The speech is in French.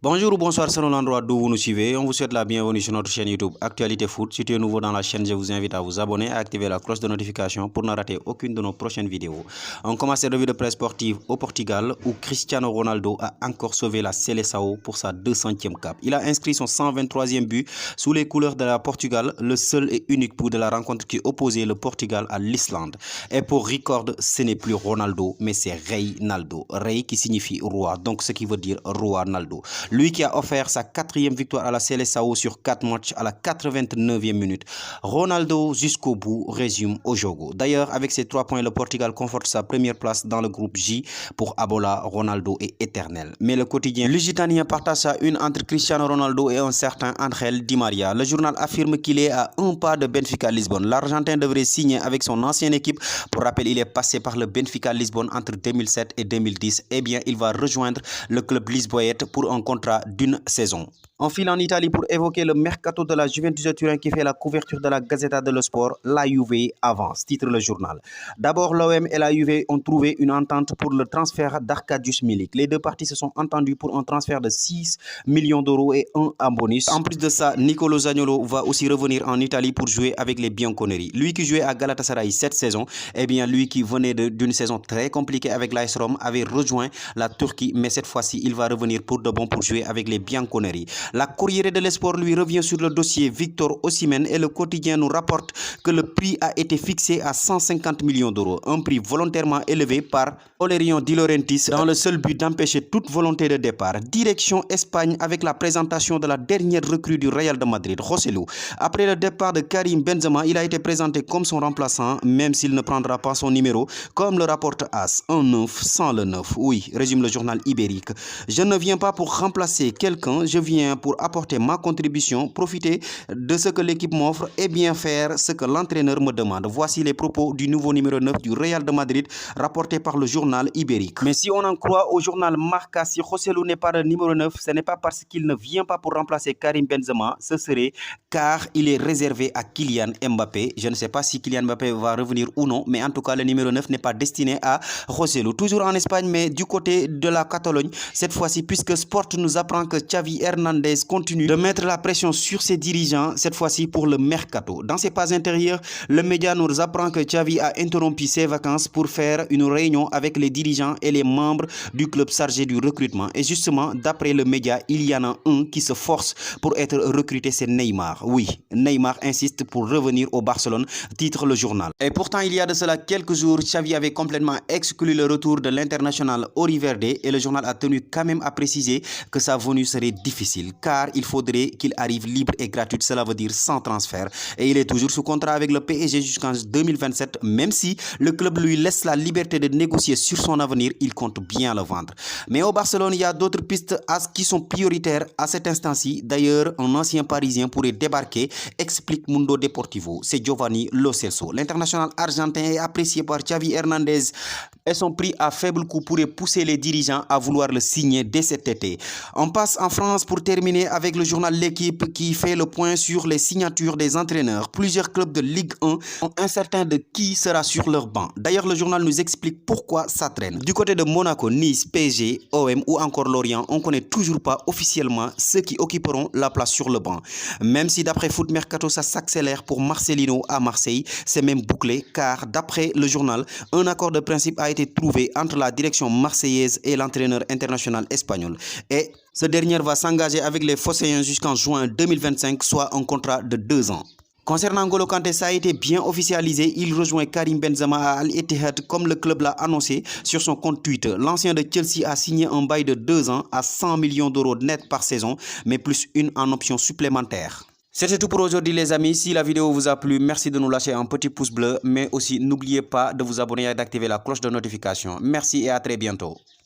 Bonjour ou bonsoir selon l'endroit d'où vous nous suivez. On vous souhaite la bienvenue sur notre chaîne YouTube Actualité Foot. Si tu es nouveau dans la chaîne, je vous invite à vous abonner et à activer la cloche de notification pour ne rater aucune de nos prochaines vidéos. On commence cette revue de presse sportive au Portugal où Cristiano Ronaldo a encore sauvé la Seleção pour sa 200e cape. Il a inscrit son 123e but sous les couleurs de la Portugal, le seul et unique but de la rencontre qui opposait le Portugal à l'Islande. Et pour record, ce n'est plus Ronaldo, mais c'est Reynaldo. Rey qui signifie roi, donc ce qui veut dire Ronaldo. Lui qui a offert sa 4e victoire à la Seleção sur 4 matchs à la 89e minute. Ronaldo jusqu'au bout résume au jogo. D'ailleurs, avec ces 3 points, le Portugal conforte sa première place dans le groupe J. Pour Abola, Ronaldo est éternel. Mais le quotidien lusitanien partage sa une entre Cristiano Ronaldo et un certain Ángel Di María. Le journal affirme qu'il est à un pas de Benfica Lisbonne. L'Argentin devrait signer avec son ancienne équipe. Pour rappel, il est passé par le Benfica Lisbonne entre 2007 et 2010. Eh bien, il va rejoindre le club lisboète pour un contrat d'une saison. On file en Italie pour évoquer le mercato de la Juventus de Turin qui fait la couverture de la Gazzetta dello Sport. La Juve avance, titre le journal. D'abord, l'OM et la Juve ont trouvé une entente pour le transfert d'Arkadiusz Milik. Les deux parties se sont entendues pour un transfert de 6 millions d'euros et un en bonus. En plus de ça, Nicolo Zaniolo va aussi revenir en Italie pour jouer avec les Bianconeri. Lui qui jouait à Galatasaray cette saison, eh bien lui qui venait d'une saison très compliquée avec l'AS Rome avait rejoint la Turquie, mais cette fois-ci, il va revenir pour de bon pour jouer avec les Bianconeri. La Corriere dello Sport lui revient sur le dossier Victor Osimhen et le quotidien nous rapporte que le prix a été fixé à 150 millions d'euros, un prix volontairement élevé par Aurélien Di Laurentiis dans le seul but d'empêcher toute volonté de départ. Direction Espagne avec la présentation de la dernière recrue du Real de Madrid, Joselu. Après le départ de Karim Benzema, il a été présenté comme son remplaçant, même s'il ne prendra pas son numéro, comme le rapporte AS. Un 9 sans le 9. Oui, résume le journal ibérique. Je ne viens pas pour remplacer quelqu'un, je viens pour apporter ma contribution, profiter de ce que l'équipe m'offre et bien faire ce que l'entraîneur me demande. Voici les propos du nouveau numéro 9 du Real de Madrid rapporté par le journal ibérique. Mais si on en croit au journal Marca, si Joselu n'est pas le numéro 9, ce n'est pas parce qu'il ne vient pas pour remplacer Karim Benzema, ce serait car il est réservé à Kylian Mbappé. Je ne sais pas si Kylian Mbappé va revenir ou non, mais en tout cas le numéro 9 n'est pas destiné à Joselu. Toujours en Espagne, mais du côté de la Catalogne, cette fois-ci, puisque Sport nous apprend que Xavi Hernandez continue de mettre la pression sur ses dirigeants, cette fois-ci pour le mercato. Dans ses pas intérieurs, le média nous apprend que Xavi a interrompu ses vacances pour faire une réunion avec les dirigeants et les membres du club chargé du recrutement. Et justement, d'après le média, il y en a un qui se force pour être recruté, c'est Neymar. Oui, Neymar insiste pour revenir au Barcelone, titre le journal. Et pourtant, il y a de cela quelques jours, Xavi avait complètement exclu le retour de l'international Ori Verde et le journal a tenu quand même à préciser que sa venue serait difficile car il faudrait qu'il arrive libre et gratuit, cela veut dire sans transfert. Et il est toujours sous contrat avec le PSG jusqu'en 2027, même si le club lui laisse la liberté de négocier sur son avenir, il compte bien le vendre. Mais au Barcelone, il y a d'autres pistes qui sont prioritaires à cet instant-ci. D'ailleurs, un ancien Parisien pourrait débarquer, explique Mundo Deportivo. C'est Giovanni Lo Celso. L'international argentin est apprécié par Xavi Hernandez et son prix à faible coût pourrait pousser les dirigeants à vouloir le signer dès cet été. On passe en France pour terminer avec le journal L'Équipe qui fait le point sur les signatures des entraîneurs. Plusieurs clubs de Ligue 1 sont incertains de qui sera sur leur banc. D'ailleurs, le journal nous explique pourquoi ça traîne. Du côté de Monaco, Nice, PSG, OM ou encore Lorient, on ne connaît toujours pas officiellement ceux qui occuperont la place sur le banc. Même si d'après Foot Mercato, ça s'accélère pour Marcelino à Marseille, c'est même bouclé car d'après le journal, un accord de principe a été trouvé entre la direction marseillaise et l'entraîneur international espagnol. Et ce dernier va s'engager avec les Phocéens jusqu'en juin 2025, soit un contrat de 2 ans. Concernant N'Golo Kanté, ça a été bien officialisé. Il rejoint Karim Benzema à Al-Ittihad comme le club l'a annoncé sur son compte Twitter. L'ancien de Chelsea a signé un bail de 2 ans à 100 millions d'euros net par saison, mais plus une en option supplémentaire. C'était tout pour aujourd'hui les amis. Si la vidéo vous a plu, merci de nous lâcher un petit pouce bleu, mais aussi n'oubliez pas de vous abonner et d'activer la cloche de notification. Merci et à très bientôt.